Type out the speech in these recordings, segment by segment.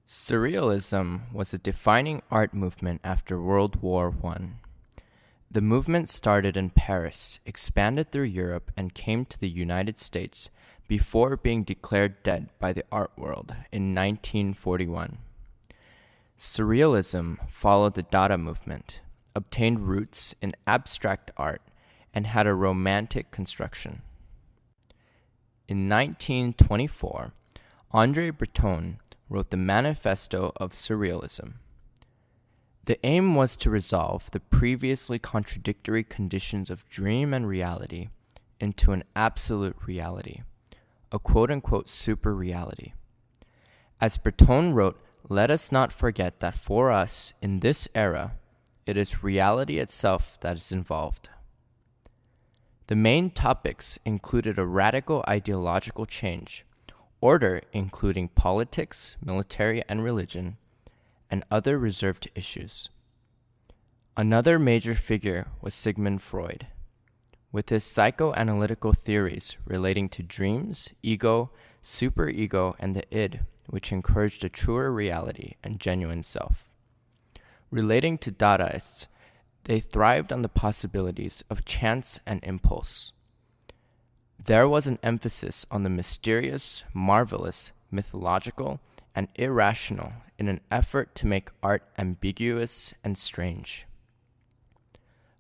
Surrealism was a defining art movement after World War I. The movement started in Paris, expanded through Europe, and came to the United States before being declared dead by the art world in 1941. Surrealism followed the Dada movement, obtained roots in abstract art, and had a romantic construction. In 1924, André Breton wrote the Manifesto of Surrealism. The aim was to resolve the previously contradictory conditions of dream and reality into an absolute reality, a quote-unquote super reality. As Breton wrote, "Let us not forget that for us, in this era, it is reality itself that is involved." The main topics included a radical ideological change, order including politics, military, and religion, and other reserved issues. Another major figure was Sigmund Freud, with his psychoanalytical theories relating to dreams, ego, superego, and the id, which encouraged a truer reality and genuine self. Relating to Dadaists, they thrived on the possibilities of chance and impulse. There was an emphasis on the mysterious, marvelous, mythological, and irrational in an effort to make art ambiguous and strange.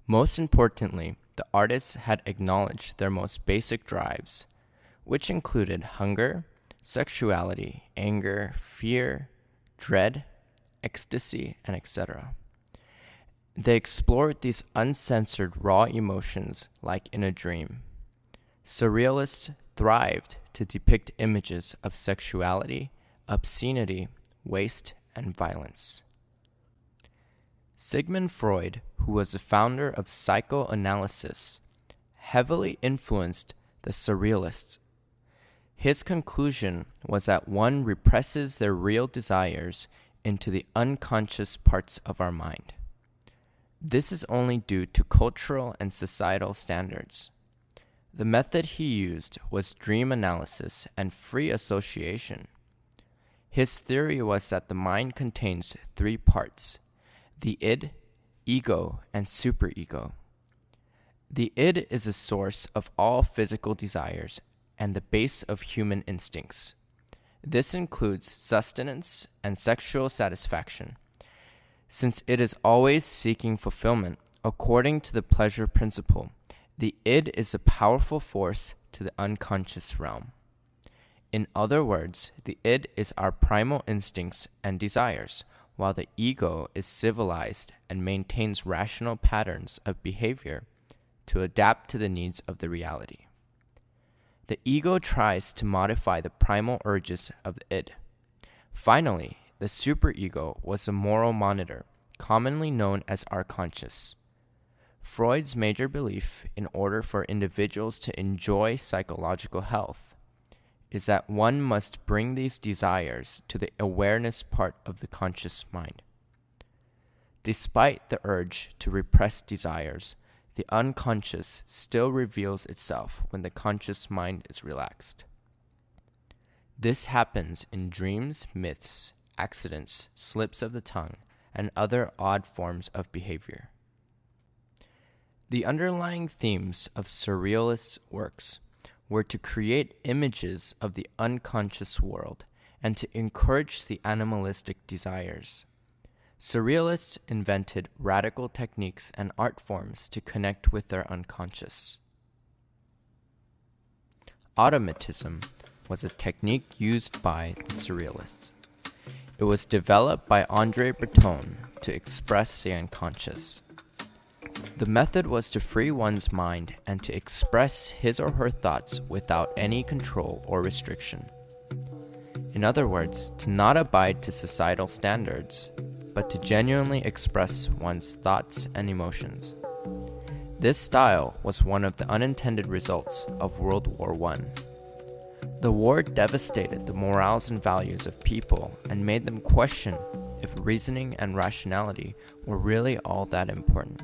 Most importantly, the artists had acknowledged their most basic drives, which included hunger, sexuality, anger, fear, dread, ecstasy, and etc. They explored these uncensored raw emotions like in a dream. Surrealists thrived to depict images of sexuality, obscenity, waste, and violence. Sigmund Freud, who was the founder of psychoanalysis, heavily influenced the Surrealists. His conclusion was that one represses their real desires into the unconscious parts of our mind. This is only due to cultural and societal standards. The method he used was dream analysis and free association. His theory was that the mind contains three parts: the id, ego, and superego. The id is the source of all physical desires and the base of human instincts. This includes sustenance and sexual satisfaction, since it is always seeking fulfillment according to the pleasure principle. The id is a powerful force to the unconscious realm. In other words, the id is our primal instincts and desires, while the ego is civilized and maintains rational patterns of behavior to adapt to the needs of the reality. The ego tries to modify the primal urges of the id. Finally, the superego was a moral monitor, commonly known as our conscious. Freud's major belief, in order for individuals to enjoy psychological health, is that one must bring these desires to the awareness part of the conscious mind. Despite the urge to repress desires, the unconscious still reveals itself when the conscious mind is relaxed. This happens in dreams, myths, accidents, slips of the tongue, and other odd forms of behavior. The underlying themes of Surrealist works were to create images of the unconscious world and to encourage the animalistic desires. Surrealists invented radical techniques and art forms to connect with their unconscious. Automatism was a technique used by the Surrealists. It was developed by André Breton to express the unconscious. The method was to free one's mind and to express his or her thoughts without any control or restriction. In other words, to not abide to societal standards, but to genuinely express one's thoughts and emotions. This style was one of the unintended results of World War I. The war devastated the morals and values of people and made them question if reasoning and rationality were really all that important.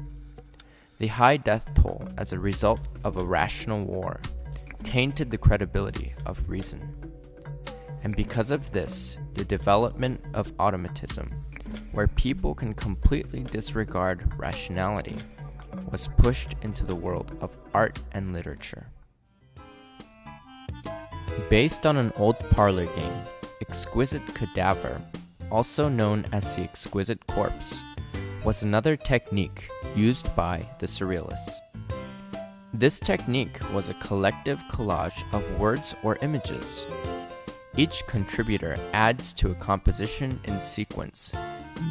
The high death toll as a result of a rational war tainted the credibility of reason. and because of this, the development of automatism, where people can completely disregard rationality, was pushed into the world of art and literature. Based on an old parlor game, Exquisite Cadaver, also known as the Exquisite Corpse, was another technique used by the Surrealists. This technique was a collective collage of words or images. Each contributor adds to a composition in sequence,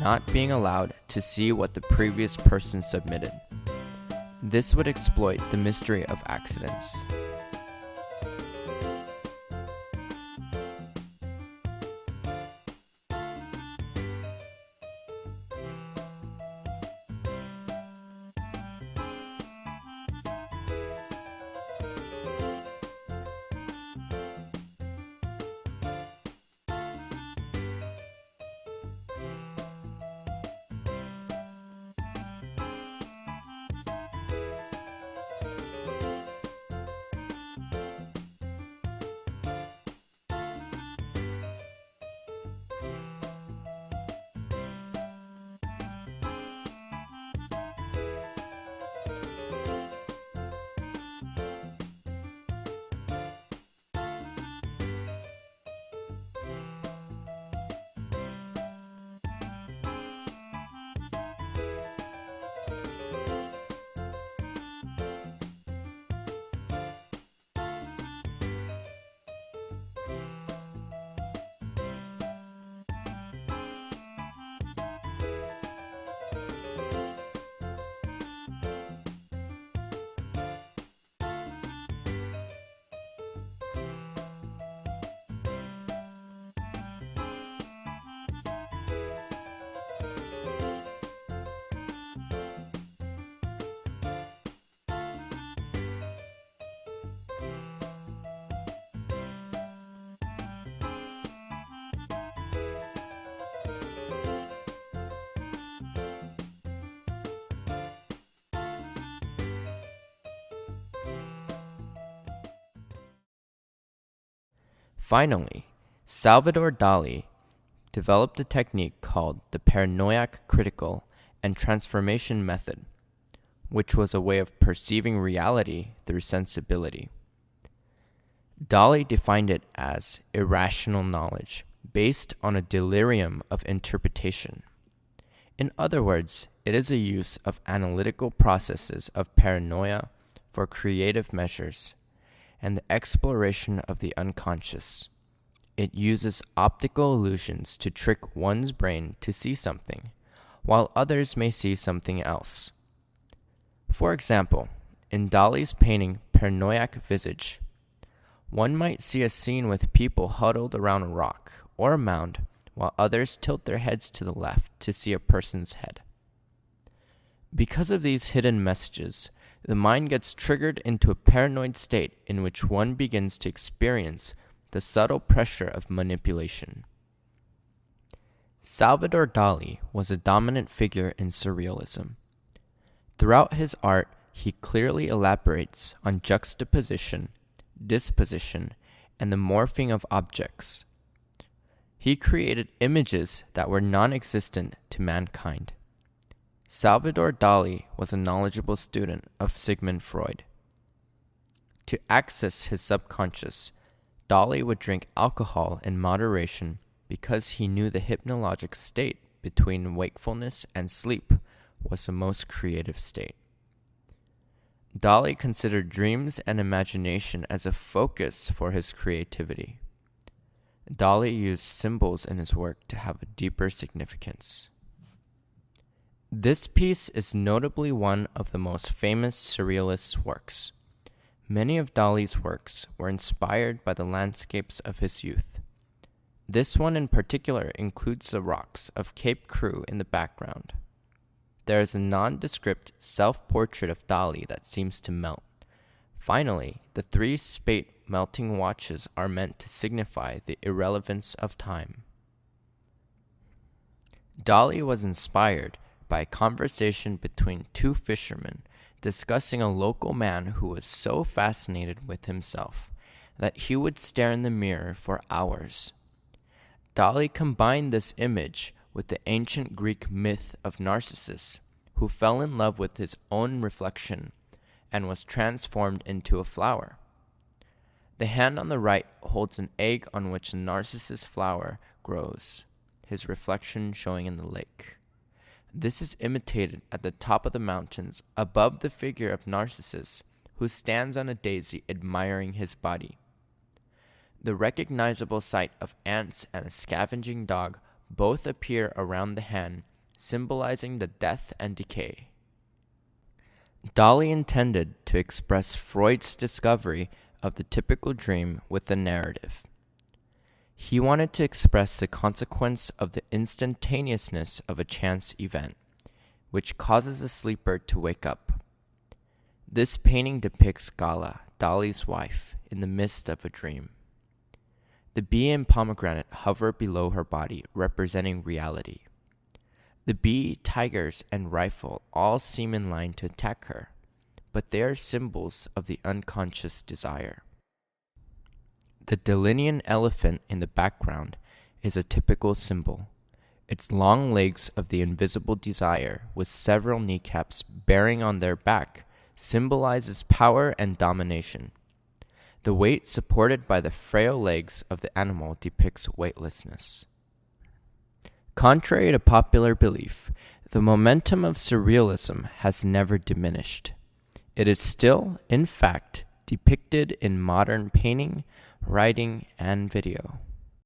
not being allowed to see what the previous person submitted. This would exploit the mystery of accidents. Finally, Salvador Dali developed a technique called the paranoiac critical and transformation method, which was a way of perceiving reality through sensibility. Dali defined it as irrational knowledge based on a delirium of interpretation. In other words, it is a use of analytical processes of paranoia for creative measures and the exploration of the unconscious. It uses optical illusions to trick one's brain to see something, while others may see something else. For example, in Dali's painting Paranoiac Visage, one might see a scene with people huddled around a rock or a mound, while others tilt their heads to the left to see a person's head. Because of these hidden messages, the mind gets triggered into a paranoid state in which one begins to experience the subtle pressure of manipulation. Salvador Dali was a dominant figure in Surrealism. Throughout his art, he clearly elaborates on juxtaposition, disposition, and the morphing of objects. He created images that were non-existent to mankind. Salvador Dali was a knowledgeable student of Sigmund Freud. To access his subconscious, Dali would drink alcohol in moderation because he knew the hypnologic state between wakefulness and sleep was the most creative state. Dali considered dreams and imagination as a focus for his creativity. Dali used symbols in his work to have a deeper significance. This piece is notably one of the most famous Surrealist works. Many of Dali's works were inspired by the landscapes of his youth. This one in particular includes the rocks of Cape Crew in the background. There is a nondescript self-portrait of Dali that seems to melt. Finally, the three spate melting watches are meant to signify the irrelevance of time. Dali was inspired by a conversation between two fishermen discussing a local man who was so fascinated with himself that he would stare in the mirror for hours. Dali combined this image with the ancient Greek myth of Narcissus, who fell in love with his own reflection and was transformed into a flower. The hand on the right holds an egg on which a narcissus flower grows, his reflection showing in the lake. This is imitated at the top of the mountains above the figure of Narcissus, who stands on a daisy admiring his body. The recognizable sight of ants and a scavenging dog both appear around the hand, symbolizing the death and decay. Dali intended to express Freud's discovery of the typical dream with the narrative. He wanted to express the consequence of the instantaneousness of a chance event, which causes a sleeper to wake up. This painting depicts Gala, Dali's wife, in the midst of a dream. The bee and pomegranate hover below her body, representing reality. The bee, tigers, and rifle all seem in line to attack her, but they are symbols of the unconscious desire. The Delinean elephant in the background is a typical symbol. Its long legs of the invisible desire, with several kneecaps bearing on their back, symbolizes power and domination. The weight supported by the frail legs of the animal depicts weightlessness. Contrary to popular belief, the momentum of surrealism has never diminished. It is still, in fact, depicted in modern painting, writing, and video.